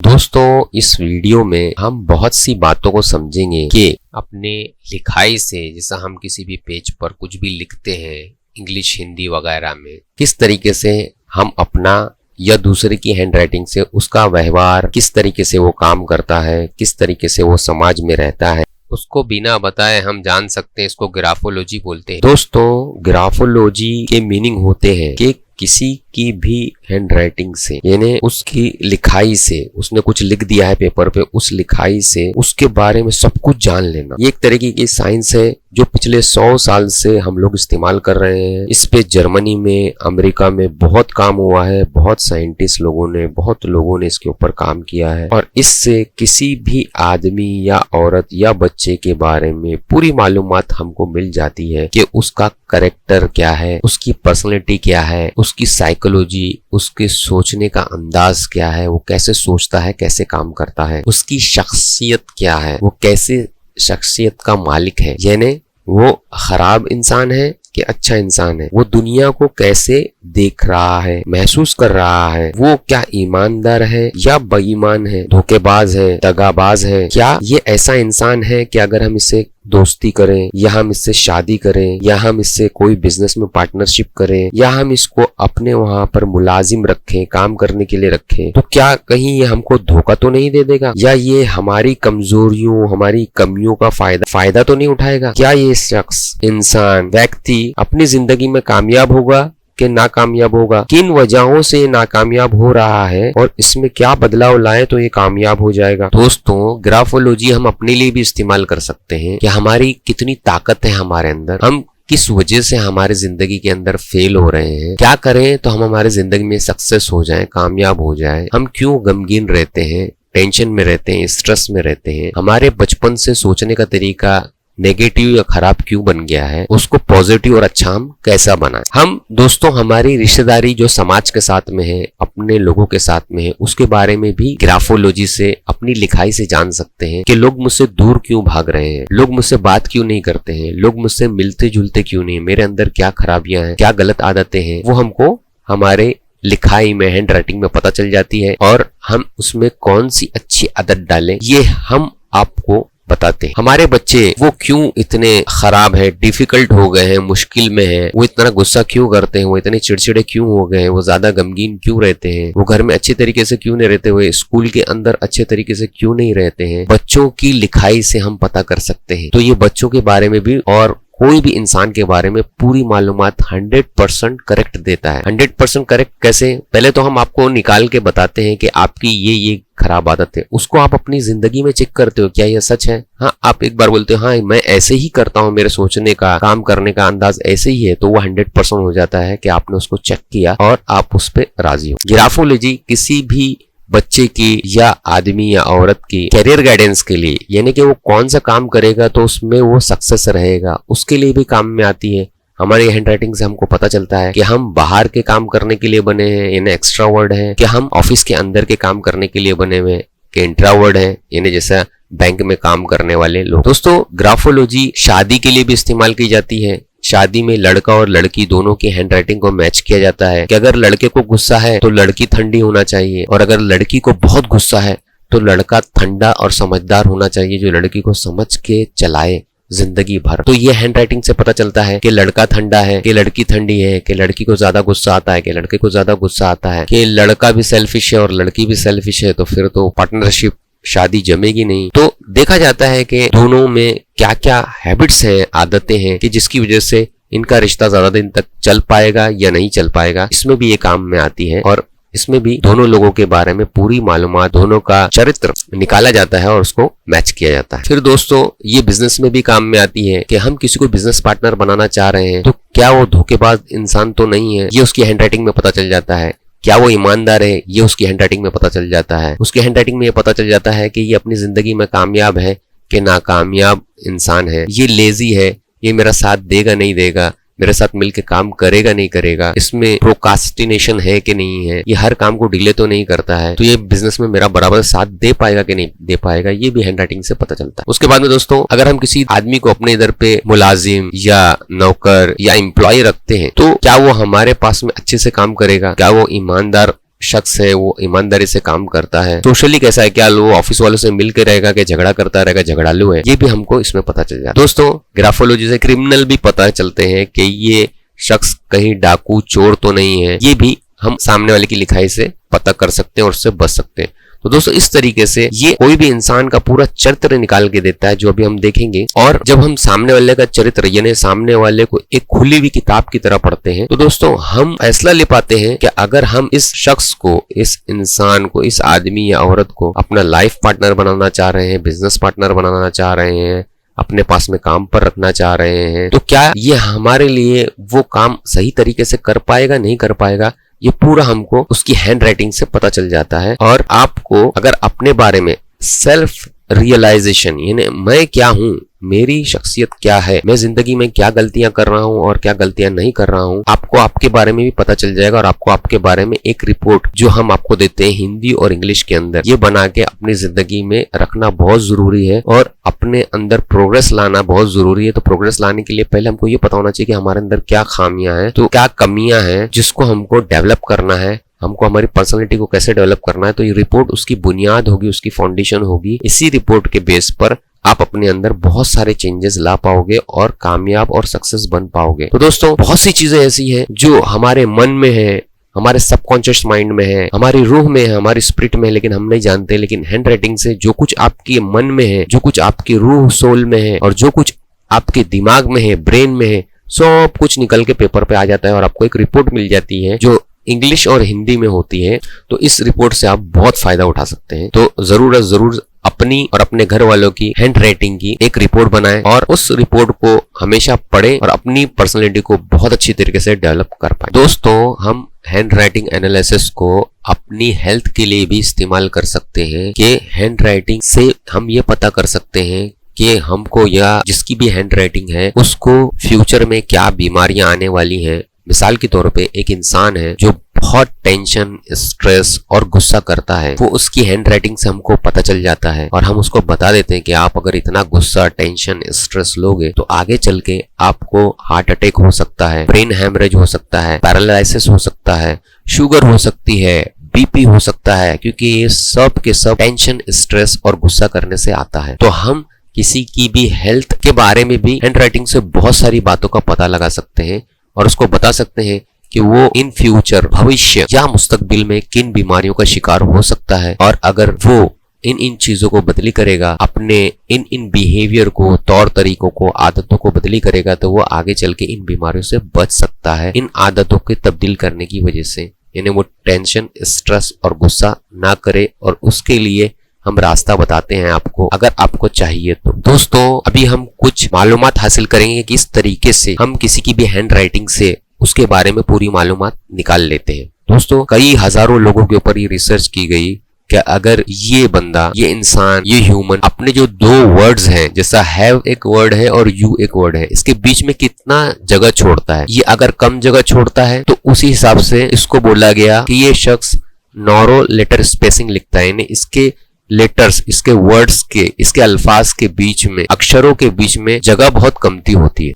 दोस्तों, इस वीडियो में हम बहुत सी बातों को समझेंगे कि अपने लिखाई से, जैसा हम किसी भी पेज पर कुछ भी लिखते हैं इंग्लिश, हिंदी वगैरह में, किस तरीके से हम अपना या दूसरे की हैंडराइटिंग से उसका व्यवहार, किस तरीके से वो काम करता है, किस तरीके से वो समाज में रहता है, उसको बिना बताए हम जान सकते हैं। इसको ग्राफोलॉजी बोलते हैं। दोस्तों, ग्राफोलॉजी के मीनिंग होते हैं कि किसी की भी हैंडराइटिंग से, यानी उसकी लिखाई से, उसने कुछ लिख दिया है पेपर पे, उस लिखाई से उसके बारे में सब कुछ जान लेना। ये एक तरीके की साइंस है जो पिछले 100 साल से हम लोग इस्तेमाल कर रहे हैं। इस पे जर्मनी में, अमेरिका में बहुत काम हुआ है। बहुत साइंटिस्ट लोगों ने, बहुत लोगों ने इसके ऊपर काम किया है और इससे किसी भी आदमी या औरत या बच्चे के बारे में पूरी मालूमात हमको मिल जाती है कि उसका कैरेक्टर क्या है, उसकी पर्सनैलिटी क्या है, उसकी साइकोलॉजी, उसके सोचने का अंदाज क्या है, वो कैसे सोचता है, कैसे काम करता है, उसकी शख्सियत क्या है, वो कैसे शख्सियत का मालिक है, यानी वो खराब इंसान है कि अच्छा इंसान है, वो दुनिया को कैसे देख रहा है, महसूस कर रहा है, वो क्या ईमानदार है या बेईमान है, धोखेबाज है, दगाबाज है, क्या ये ऐसा इंसान है कि अगर हम इससे दोस्ती करें या हम इससे शादी करें या हम इससे कोई बिजनेस में पार्टनरशिप करें या हम इसको अपने वहां पर मुलाजिम रखें, काम करने के लिए रखें, तो क्या कहीं ये हमको धोखा तो नहीं दे देगा, या ये हमारी कमजोरियों, हमारी कमियों का फायदा तो नहीं उठाएगा? क्या ये शख्स, इंसान, व्यक्ति अपनी जिंदगी में कामयाब होगा कि नाकामयाब होगा? किन वजहों से नाकामयाब हो रहा है और इसमें क्या बदलाव लाए तो ये कामयाब हो जाएगा? दोस्तों, ग्राफोलॉजी हम अपने लिए भी इस्तेमाल कर सकते हैं कि हमारी कितनी ताकत है हमारे अंदर, हम किस वजह से हमारे जिंदगी के अंदर फेल हो रहे हैं, क्या करें तो हम हमारे जिंदगी में सक्सेस हो जाएं, कामयाब हो जाएं, हम क्यों गमगीन रहते हैं, टेंशन में रहते हैं, स्ट्रेस में रहते हैं, हमारे बचपन से सोचने का तरीका नेगेटिव या खराब क्यों बन गया है, उसको पॉजिटिव और अच्छा हम कैसा बनाएं। हम दोस्तों, हमारी रिश्तेदारी जो समाज के साथ में है, अपने लोगों के साथ में है, उसके बारे में भी ग्राफोलॉजी से, अपनी लिखाई से जान सकते हैं कि लोग मुझसे दूर क्यों भाग रहे हैं, लोग मुझसे बात क्यों नहीं करते हैं, लोग मुझसे मिलते जुलते क्यों नहीं, मेरे अंदर क्या खराबियां हैं, क्या गलत आदतें हैं, वो हमको हमारे लिखाई में, हैंड राइटिंग में पता चल जाती है और हम उसमें कौन सी अच्छी आदत डालें ये हम आपको बताते हैं। हमारे बच्चे वो क्यों इतने खराब है, डिफिकल्ट हो गए हैं, मुश्किल में है, वो इतना गुस्सा क्यों करते हैं, वो इतने चिड़चिड़े क्यों हो गए हैं, वो ज्यादा गमगीन क्यों रहते हैं, वो घर में अच्छे तरीके से क्यों नहीं रहते हुए, स्कूल के अंदर अच्छे तरीके से क्यों नहीं रहते हैं, बच्चों की लिखाई से हम पता कर सकते हैं। तो ये बच्चों के बारे में भी और कोई भी इंसान के बारे में पूरी मालूमात 100% करेक्ट देता है। 100% करेक्ट कैसे? पहले तो हम आपको निकाल के बताते हैं कि आपकी ये खराब आदत है, उसको आप अपनी जिंदगी में चेक करते हो, क्या यह सच है? हाँ, आप एक बार बोलते हो हाँ मैं ऐसे ही करता हूँ, मेरे सोचने का, काम करने का अंदाज ऐसे ही है, तो वो 100% हो जाता है कि आपने उसको चेक किया और आप उस पर राजी हो। ग्राफोलॉजी किसी भी बच्चे की या आदमी या औरत की कैरियर गाइडेंस के लिए, यानी कि वो कौन सा काम करेगा तो उसमें वो सक्सेस रहेगा, उसके लिए भी काम में आती है। हमारी हैंडराइटिंग से हमको पता चलता है कि हम बाहर के काम करने के लिए बने हैं, यानी एक्सट्रावर्ड हैं, कि हम ऑफिस के अंदर के काम करने के लिए बने हुए हैं, कि इंट्रावर्ड हैं, यानी जैसा बैंक में काम करने वाले लोग। दोस्तों, ग्राफोलॉजी शादी के लिए भी इस्तेमाल की जाती है। शादी में लड़का और लड़की दोनों की हैंडराइटिंग को मैच किया जाता है कि अगर लड़के को गुस्सा है तो लड़की ठंडी होना चाहिए और अगर लड़की को बहुत गुस्सा है तो लड़का ठंडा और समझदार होना चाहिए, जो लड़की को समझ के चलाए जिंदगी भर। तो ये हैंडराइटिंग से पता चलता है कि लड़का ठंडा है, कि लड़की ठंडी है, कि लड़की को ज्यादा गुस्सा आता है, कि लड़के को ज्यादा गुस्सा आता है, कि लड़का भी सेल्फिश है और लड़की भी सेल्फिश है, तो फिर तो पार्टनरशिप, शादी जमेगी नहीं। तो देखा जाता है कि दोनों में क्या क्या हैबिट्स हैं, आदतें हैं, कि जिसकी वजह से इनका रिश्ता ज्यादा दिन तक चल पाएगा या नहीं चल पाएगा। इसमें भी ये काम में आती है और इसमें भी दोनों लोगों के बारे में पूरी मालूमात, दोनों का चरित्र निकाला जाता है और उसको मैच किया जाता है। फिर दोस्तों, ये बिजनेस में भी काम में आती है कि हम किसी को बिजनेस पार्टनर बनाना चाह रहे हैं तो क्या वो धोखेबाज इंसान तो नहीं है, ये उसकी हैंडराइटिंग में पता चल जाता है। क्या वो ईमानदार है, ये उसकी हैंडराइटिंग में पता चल जाता है। उसकी हैंडराइटिंग में ये पता चल जाता है कि ये अपनी जिंदगी में कामयाब है कि नाकामयाब इंसान है, ये लेजी है, ये मेरा साथ देगा नहीं देगा, मेरे साथ मिलके काम करेगा नहीं करेगा, इसमें प्रोकास्टिनेशन है कि नहीं है, ये हर काम को डिले तो नहीं करता है, तो ये बिजनेस में मेरा बराबर साथ दे पाएगा कि नहीं दे पाएगा, ये भी हैंडराइटिंग से पता चलता है। उसके बाद में दोस्तों, अगर हम किसी आदमी को अपने इधर पे मुलाजिम या नौकर या एम्प्लॉय रखते हैं तो क्या वो हमारे पास में अच्छे से काम करेगा, क्या वो ईमानदार शख्स है वो ईमानदारी से काम करता है, सोशली कैसा है, क्या वो ऑफिस वालों से मिल के रहेगा, क्या झगड़ा करता रहेगा, झगड़ालू है, ये भी हमको इसमें पता चल जाता है। दोस्तों ग्राफोलॉजी से क्रिमिनल भी पता चलते हैं कि ये शख्स कहीं डाकू चोर तो नहीं है, ये भी हम सामने वाले की लिखाई से पता कर सकते हैं और उससे बच सकते हैं। तो दोस्तों इस तरीके से ये कोई भी इंसान का पूरा चरित्र निकाल के देता है, जो अभी हम देखेंगे। और जब हम सामने वाले का चरित्र यानी सामने वाले को एक खुली हुई किताब की तरह पढ़ते हैं, तो दोस्तों हम फैसला ले पाते हैं कि अगर हम इस शख्स को, इस इंसान को, इस आदमी या औरत को अपना लाइफ पार्टनर बनाना चाह रहे हैं, बिजनेस पार्टनर बनाना चाह रहे हैं, अपने पास में काम पर रखना चाह रहे हैं, तो क्या ये हमारे लिए वो काम सही तरीके से कर पाएगा, नहीं कर पाएगा, ये पूरा हमको उसकी हैंड राइटिंग से पता चल जाता है। और आपको अगर अपने बारे में सेल्फ रियलाइजेशन यानी मैं क्या हूँ, मेरी शख्सियत क्या है, मैं जिंदगी में क्या गलतियां कर रहा हूँ और क्या गलतियां नहीं कर रहा हूँ, आपको आपके बारे में भी पता चल जाएगा। और आपको आपके बारे में एक रिपोर्ट जो हम आपको देते हैं हिंदी और इंग्लिश के अंदर, ये बना के अपनी जिंदगी में रखना बहुत जरूरी है और अपने अंदर प्रोग्रेस लाना बहुत जरूरी है। तो प्रोग्रेस लाने के लिए पहले हमको ये पता होना चाहिए कि हमारे अंदर क्या खामियां हैं, तो क्या कमियां हैं जिसको हमको डेवलप करना है, हमको हमारी पर्सनालिटी को कैसे डेवलप करना है। तो ये रिपोर्ट उसकी बुनियाद होगी, उसकी फाउंडेशन होगी। इसी रिपोर्ट के बेस पर आप अपने अंदर बहुत सारे चेंजेस ला पाओगे और कामयाब और सक्सेस बन पाओगे। तो दोस्तों बहुत सी चीजें ऐसी हैं जो हमारे मन में है, हमारे सबकॉन्शियस माइंड में है, हमारी रूह में है, हमारी स्पिरिट में है, लेकिन हम नहीं जानते। लेकिन हैंड राइटिंग से जो कुछ आपके मन में है, जो कुछ आपकी रूह सोल में है और जो कुछ आपके दिमाग में है, ब्रेन में है, सब कुछ निकल के पेपर पे आ जाता है और आपको एक रिपोर्ट मिल जाती है जो इंग्लिश और हिंदी में होती है। तो इस रिपोर्ट से आप बहुत फायदा उठा सकते हैं। तो जरूर अपनी और अपने घर वालों की हैंड राइटिंग की एक रिपोर्ट बनाएं और उस रिपोर्ट को हमेशा पढ़ें और अपनी पर्सनालिटी को बहुत अच्छी तरीके से डेवलप कर पाएं। दोस्तों हम हैंड राइटिंग एनालिसिस को अपनी हेल्थ के लिए भी इस्तेमाल कर सकते हैं कि हैंड राइटिंग से हम ये पता कर सकते हैं कि हमको या जिसकी भी हैंड राइटिंग है उसको फ्यूचर में क्या बीमारियां आने वाली हैं। मिसाल के तौर पे एक इंसान है जो बहुत टेंशन, स्ट्रेस और गुस्सा करता है, वो उसकी हैंड राइटिंग से हमको पता चल जाता है और हम उसको बता देते हैं कि आप अगर इतना गुस्सा, टेंशन, स्ट्रेस लोगे तो आगे चल के आपको हार्ट अटैक हो सकता है, ब्रेन हैमरेज हो सकता है, पैरालिसिस हो सकता है, शुगर हो सकती है, बीपी हो सकता है, क्योंकि ये सब के सब टेंशन, स्ट्रेस और गुस्सा करने से आता है। तो हम किसी की भी हेल्थ के बारे में भी हैंड राइटिंग से बहुत सारी बातों का पता लगा सकते हैं और उसको बता सकते हैं कि वो इन फ्यूचर, भविष्य या मुस्तकबिल में किन बीमारियों का शिकार हो सकता है। और अगर वो इन चीजों को बदली करेगा, अपने इन बिहेवियर को, तौर तरीकों को, आदतों को बदली करेगा, तो वो आगे चल के इन बीमारियों से बच सकता है। इन आदतों के तब्दील करने की वजह से, यानी वो टेंशन, स्ट्रेस और गुस्सा ना करे और उसके लिए हम रास्ता बताते हैं आपको, अगर आपको चाहिए तो। दोस्तों अभी हम कुछ मालूमात हासिल करेंगे कि किस तरीके से हम किसी की भी हैंड राइटिंग से उसके बारे में पूरी मालूमात निकाल लेते हैं। दोस्तों कई हजारों लोगों के ऊपर ये रिसर्च की गई कि अगर ये बंदा, ये इंसान, ये ह्यूमन अपने जो दो वर्ड्स हैं, जैसा हैव एक वर्ड है और यू एक वर्ड है, इसके बीच में कितना जगह छोड़ता है। ये अगर कम जगह छोड़ता है तो उसी हिसाब से इसको बोला गया कि ये शख्स नैरो लेटर स्पेसिंग लिखता है, यानी इसके लेटर्स, इसके वर्ड्स के, इसके अल्फाज के बीच में, अक्षरों के बीच में जगह बहुत कमती होती है।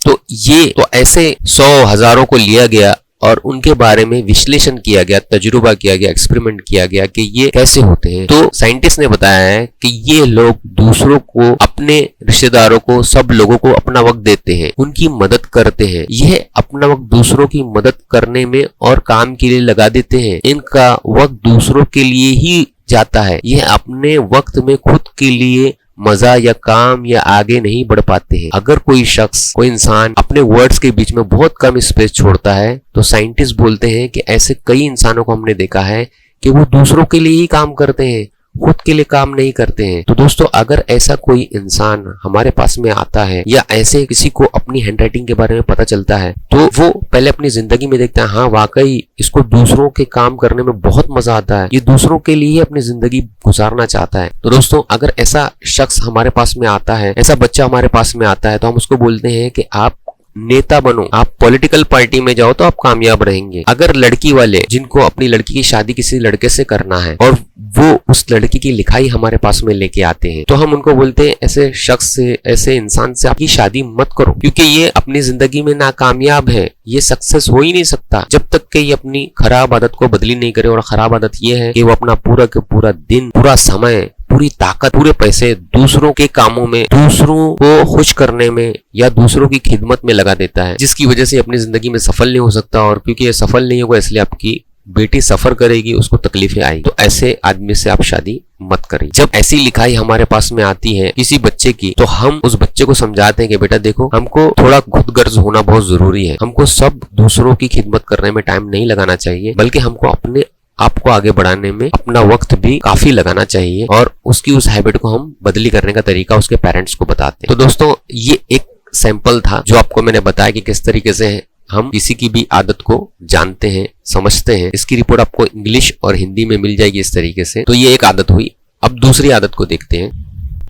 तो ऐसे 100 हजारों को लिया गया और उनके बारे में विश्लेषण किया गया, तजुर्बा किया गया, एक्सपेरिमेंट किया गया कि ये कैसे होते हैं। तो साइंटिस्ट ने बताया है कि ये लोग दूसरों को, अपने रिश्तेदारों को, सब लोगों को अपना वक्त देते हैं, उनकी मदद करते हैं। यह अपना वक्त दूसरों की मदद करने में और काम के लिए लगा देते हैं। इनका वक्त दूसरों के लिए ही जाता है, यह अपने वक्त में खुद के लिए मजा या काम या आगे नहीं बढ़ पाते हैं। अगर कोई शख्स, कोई इंसान अपने वर्ड्स के बीच में बहुत कम स्पेस छोड़ता है तो साइंटिस्ट बोलते हैं कि ऐसे कई इंसानों को हमने देखा है कि वो दूसरों के लिए ही काम करते हैं, खुद के लिए काम नहीं करते हैं। तो दोस्तों अगर ऐसा कोई इंसान हमारे पास में आता है या ऐसे किसी को अपनी हैंडराइटिंग के बारे में पता चलता है तो वो पहले अपनी जिंदगी में देखता है, हाँ वाकई इसको दूसरों के काम करने में बहुत मजा आता है, ये दूसरों के लिए अपनी जिंदगी गुजारना चाहता है। तो दोस्तों अगर ऐसा शख्स हमारे पास में आता है, ऐसा बच्चा हमारे पास में आता है, तो हम उसको बोलते हैं कि आप नेता बनो, आप पॉलिटिकल पार्टी में जाओ तो आप कामयाब रहेंगे। अगर लड़की वाले जिनको अपनी लड़की की शादी किसी लड़के से करना है और वो उस लड़की की लिखाई हमारे पास में लेके आते हैं, तो हम उनको बोलते हैं ऐसे शख्स से, ऐसे इंसान से आपकी शादी मत करो, क्योंकि ये अपनी जिंदगी में नाकामयाब है, ये सक्सेस हो ही नहीं सकता जब तक कि ये अपनी खराब आदत को बदली नहीं करे। और खराब आदत ये है कि वो अपना पूरा के पूरा दिन, पूरा समय, पूरी ताकत, पूरे पैसे दूसरों के कामों में, दूसरों को खुश करने में या दूसरों की खिदमत में लगा देता है, जिसकी वजह से अपनी जिंदगी में सफल नहीं हो सकता। और क्योंकि ये सफल नहीं होगा इसलिए आपकी बेटी सफर करेगी, उसको तकलीफें आएगी। तो ऐसे आदमी से आप शादी मत करिए। जब ऐसी लिखाई हमारे पास में आती है किसी बच्चे की, तो हम उस बच्चे को समझाते हैं कि बेटा देखो, हमको थोड़ा खुदगर्ज होना बहुत जरूरी है, हमको सब दूसरों की खिदमत करने में टाइम नहीं लगाना चाहिए, बल्कि हमको अपने आपको आगे बढ़ाने में अपना वक्त भी काफी लगाना चाहिए। और उसकी उस हैबिट को हम बदली करने का तरीका उसके पेरेंट्स को बताते हैं। तो दोस्तों, ये एक सैंपल था जो आपको मैंने बताया कि किस तरीके से हम किसी की भी आदत को जानते हैं, समझते हैं। इसकी रिपोर्ट आपको इंग्लिश और हिंदी में मिल जाएगी इस तरीके से। तो ये एक आदत हुई। अब दूसरी आदत को देखते हैं।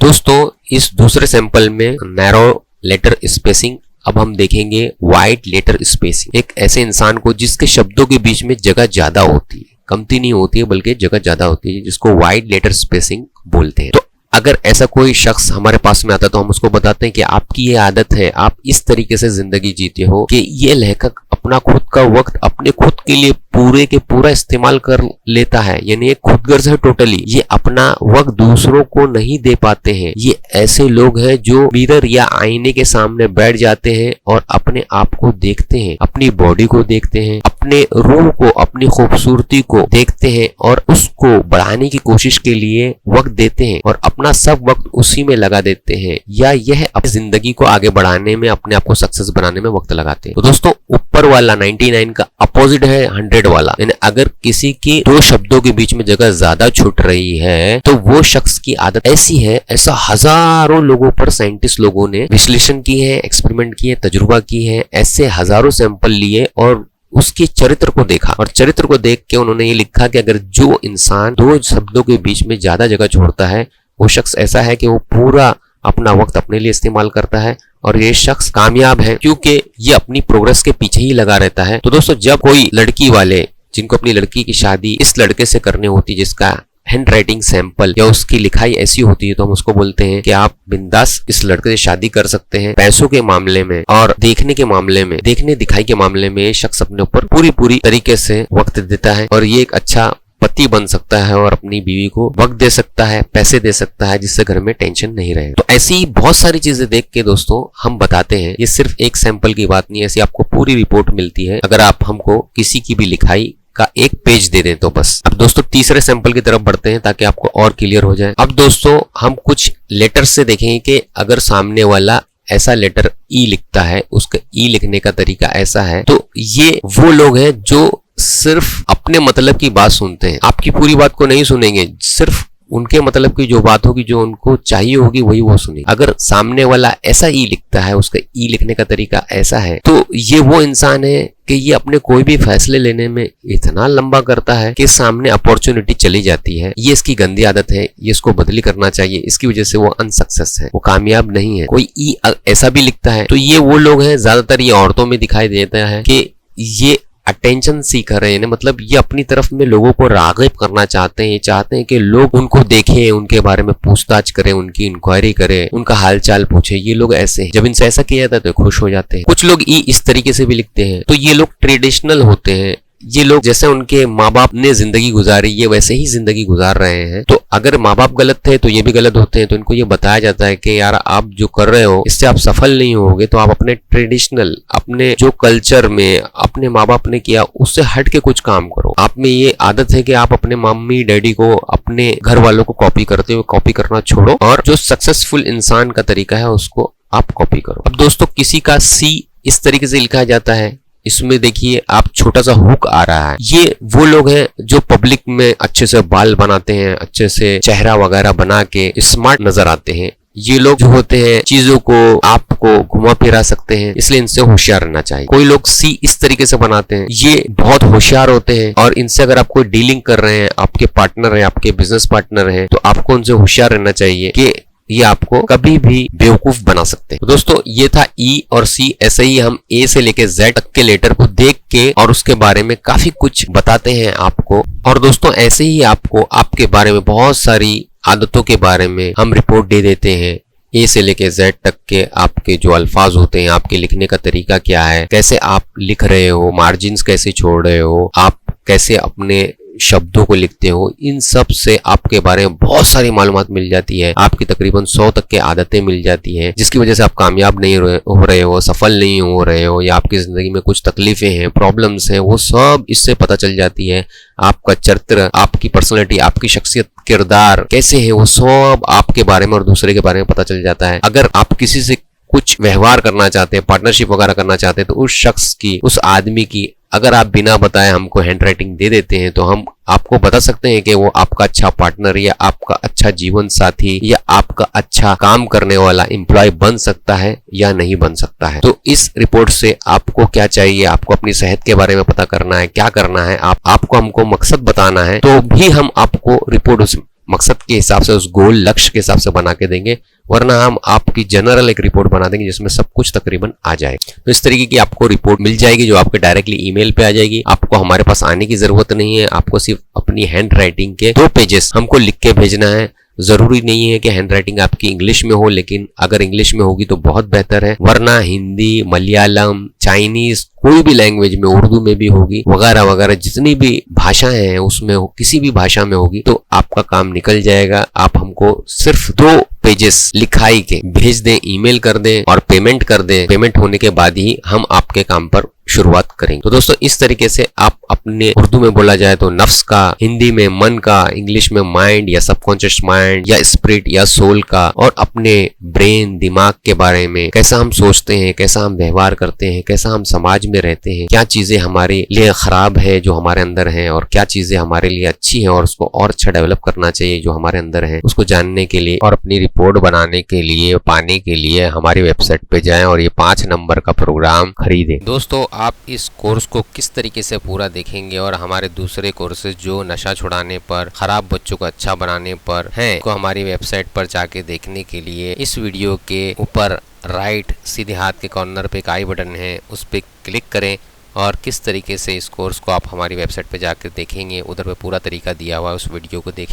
दोस्तों, इस दूसरे सैंपल में नैरो लेटर स्पेसिंग, अब हम देखेंगे वाइड लेटर स्पेसिंग। एक ऐसे इंसान को जिसके शब्दों के बीच में जगह ज्यादा होती है, कमती नहीं होती है बल्कि जगह ज्यादा होती है, जिसको वाइड लेटर स्पेसिंग बोलते हैं। तो अगर ऐसा कोई शख्स हमारे पास में आता तो हम उसको बताते हैं कि आपकी ये आदत है, आप इस तरीके से जिंदगी जीते हो कि ये लेखक अपना खुद का वक्त अपने खुद के लिए पूरे के पूरा इस्तेमाल कर लेता है, यानी एक खुदगर्ज है टोटली। ये अपना वक्त दूसरों को नहीं दे पाते हैं। ये ऐसे लोग हैं जो मिरर या आईने के सामने बैठ जाते हैं और अपने आप को देखते हैं, अपनी बॉडी को देखते हैं, अपने रूह को, अपनी खूबसूरती को देखते हैं और उसको बढ़ाने की कोशिश के लिए वक्त देते हैं और अपना सब वक्त उसी में लगा देते हैं, या यह अपनी जिंदगी को आगे बढ़ाने में, अपने आप को सक्सेस बनाने में वक्त लगाते हैं। तो दोस्तों, ऊपर वाला 99 का अपोजिट है 100 वाला। यानी अगर किसी के दो शब्दों के बीच में जगह ज्यादा छूट रही है तो वो शख्स की आदत ऐसी है। ऐसा हजारों लोगों पर साइंटिस्ट लोगों ने विश्लेषण की है, एक्सपेरिमेंट किए, तजुर्बा की है, ऐसे हजारों सैंपल लिए और उसके चरित्र को देखा। और चरित्र को देख के उन्होंने ये लिखा कि अगर जो इंसान दो शब्दों के बीच में ज्यादा जगह छोड़ता है, वो शख्स ऐसा है कि वो पूरा अपना वक्त अपने लिए इस्तेमाल करता है और ये शख्स कामयाब है, क्योंकि ये अपनी प्रोग्रेस के पीछे ही लगा रहता है। तो दोस्तों, जब कोई लड़की वाले जिनको अपनी लड़की की शादी इस लड़के से करनी होती है जिसका हैंड राइटिंग सैंपल या उसकी लिखाई ऐसी होती है, तो हम उसको बोलते हैं कि आप बिंदास इस लड़के से शादी कर सकते हैं। पैसों के मामले में और देखने के मामले में, देखने दिखाई के मामले में ये शख्स अपने ऊपर पूरी तरीके से वक्त देता है और ये एक अच्छा पति बन सकता है और अपनी बीवी को वक्त दे सकता है, पैसे दे सकता है, जिससे घर में टेंशन नहीं रहे। तो ऐसी बहुत सारी चीजें देख के दोस्तों हम बताते हैं, ये सिर्फ एक सैंपल की बात नहीं है, ऐसी आपको पूरी रिपोर्ट मिलती है अगर आप हमको किसी की भी लिखाई का एक पेज दे दें तो बस। अब दोस्तों, तीसरे सैंपल की तरफ बढ़ते हैं ताकि आपको और क्लियर हो जाए। अब दोस्तों, हम कुछ लेटर से देखेंगे कि अगर सामने वाला ऐसा लेटर ई लिखता है, उसका ई लिखने का तरीका ऐसा है, तो ये वो लोग हैं जो सिर्फ अपने मतलब की बात सुनते हैं, आपकी पूरी बात को नहीं सुनेंगे, सिर्फ उनके मतलब की जो बात होगी, जो उनको चाहिए होगी, वही वो सुनेंगे। अगर सामने वाला ऐसा ई लिखता है, उसका ई लिखने का तरीका ऐसा है, तो ये वो इंसान है कि ये अपने कोई भी फैसले लेने में इतना लंबा करता है कि सामने अपॉर्चुनिटी चली जाती है। ये इसकी गंदी आदत है, ये इसको बदली करना चाहिए। इसकी वजह से वो अनसक्सेस है, वो कामयाब नहीं है। कोई ई ऐसा भी लिखता है तो ये वो लोग हैं, ज्यादातर ये औरतों में दिखाई देता है कि ये अटेंशन सीख रहे हैं, मतलब ये अपनी तरफ में लोगों को राग़िब करना चाहते हैं। ये चाहते हैं कि लोग उनको देखें, उनके बारे में पूछताछ करें, उनकी इंक्वायरी करें, उनका हालचाल पूछे। ये लोग ऐसे हैं, जब इनसे ऐसा किया जाता है तो खुश हो जाते हैं। कुछ लोग इस तरीके से भी लिखते हैं, तो ये लोग ट्रेडिशनल होते हैं। ये लोग जैसे उनके माँ बाप ने जिंदगी गुजारी, ये वैसे ही जिंदगी गुजार रहे हैं। तो अगर माँ बाप गलत थे तो ये भी गलत होते हैं। तो इनको ये बताया जाता है कि यार आप जो कर रहे हो इससे आप सफल नहीं होगे, तो आप अपने ट्रेडिशनल, अपने जो कल्चर में अपने माँ बाप ने किया उससे हट के कुछ काम करो। आप में ये आदत है कि आप अपने मम्मी डैडी को, अपने घर वालों को कॉपी करते हो, कॉपी करना छोड़ो और जो सक्सेसफुल इंसान का तरीका है उसको आप कॉपी करो। अब दोस्तों, किसी का सी इस तरीके से लिखा जाता है, इसमें देखिए आप छोटा सा हुक आ रहा है। ये वो लोग हैं जो पब्लिक में अच्छे से बाल बनाते हैं, अच्छे से चेहरा वगैरह बना के स्मार्ट नजर आते हैं। ये लोग जो होते हैं चीजों को आपको घुमा फिरा सकते हैं, इसलिए इनसे होशियार रहना चाहिए। कोई लोग सी इस तरीके से बनाते हैं, ये बहुत होशियार होते हैं और इनसे अगर आप कोई डीलिंग कर रहे हैं, आपके पार्टनर है, आपके बिजनेस पार्टनर है, तो आपको उनसे होशियार रहना चाहिए कि ये आपको कभी भी बेवकूफ बना सकते हैं। तो दोस्तों ये था ई और सी। ऐसे ही हम ए से लेके जेड तक के लेटर को देख के और उसके बारे में काफी कुछ बताते हैं आपको। और दोस्तों ऐसे ही आपको आपके बारे में बहुत सारी आदतों के बारे में हम रिपोर्ट दे देते हैं। ए से लेके जेड तक के आपके जो अल्फाज होते हैं, आपके लिखने का तरीका क्या है, कैसे आप लिख रहे हो, मार्जिन्स कैसे छोड़ रहे हो, आप कैसे अपने शब्दों को लिखते हो, इन सब से आपके बारे में बहुत सारी मालूमात मिल जाती है। आपकी तकरीबन 100 तक के आदतें मिल जाती हैं जिसकी वजह से आप कामयाब नहीं हो रहे हो, सफल नहीं हो रहे हो, या आपकी जिंदगी में कुछ तकलीफें हैं, प्रॉब्लम्स हैं, वो सब इससे पता चल जाती है। आपका चरित्र, आपकी पर्सनैलिटी, आपकी शख्सियत, किरदार कैसे है, वो सब आपके बारे में और दूसरे के बारे में पता चल जाता है। अगर आप किसी से कुछ व्यवहार करना चाहते हैं, पार्टनरशिप वगैरह करना चाहते हैं, तो उस शख्स की, उस आदमी की अगर आप बिना बताए हमको हैंड राइटिंग दे देते हैं तो हम आपको बता सकते हैं कि वो आपका अच्छा पार्टनर या आपका अच्छा जीवन साथी या आपका अच्छा काम करने वाला एम्प्लॉय बन सकता है या नहीं बन सकता है। तो इस रिपोर्ट से आपको क्या चाहिए, आपको अपनी सेहत के बारे में पता करना है, क्या करना है, आपको हमको मकसद बताना है, तो भी हम आपको रिपोर्ट उस मकसद के हिसाब से, उस गोल लक्ष्य के हिसाब से बना के देंगे, वरना हम आपकी जनरल एक रिपोर्ट बना देंगे जिसमें सब कुछ तकरीबन आ जाए। तो इस तरीके की आपको रिपोर्ट मिल जाएगी जो आपके डायरेक्टली ईमेल पे आ जाएगी। आपको हमारे पास आने की जरूरत नहीं है, आपको सिर्फ अपनी हैंड राइटिंग के 2 पेजेस हमको लिख के भेजना है। जरूरी नहीं है कि हैंड राइटिंग आपकी इंग्लिश में हो, लेकिन अगर इंग्लिश में होगी तो बहुत बेहतर है, वरना हिंदी, मलयालम, चाइनीज, कोई भी लैंग्वेज में, उर्दू में भी होगी, वगैरह वगैरह जितनी भी भाषाएं हैं उसमें हो, किसी भी भाषा में होगी तो आपका काम निकल जाएगा। आप हमको सिर्फ 2 पेजेस लिखाई के भेज दें, ईमेल कर दें और पेमेंट कर दें। पेमेंट होने के बाद ही हम आपके काम पर शुरुआत करेंगे। तो दोस्तों इस तरीके से आप अपने, उर्दू में बोला जाए तो नफ्स का, हिंदी में मन का, इंग्लिश में माइंड या सबकॉन्शियस माइंड या स्पिरिट या सोल का, और अपने ब्रेन, दिमाग के बारे में, कैसा हम सोचते हैं, कैसा हम व्यवहार करते हैं, कैसा हम समाज में रहते हैं, क्या चीजें हमारे लिए खराब है जो हमारे अंदर है और क्या चीजें हमारे लिए अच्छी है और उसको और अच्छा डेवलप करना चाहिए जो हमारे अंदर है, उसको जानने के लिए और अपनी रिपोर्ट बनाने के लिए, पाने के लिए हमारी वेबसाइट पे जाएं और ये 5 नंबर का प्रोग्राम खरीदें। दोस्तों आप इस कोर्स को किस तरीके से पूरा देखेंगे और हमारे दूसरे कोर्सेज जो नशा छुड़ाने पर, खराब बच्चों को अच्छा बनाने पर हैं, को हमारी वेबसाइट पर जाके देखने के लिए इस वीडियो के ऊपर राइट सीधे हाथ के कॉर्नर पे एक आई बटन है, उस पर क्लिक करें और किस तरीके से इस कोर्स को आप हमारी वेबसाइट पे जाकर देखेंगे, उधर पे पूरा तरीका दिया हुआ है, उस वीडियो को देखें।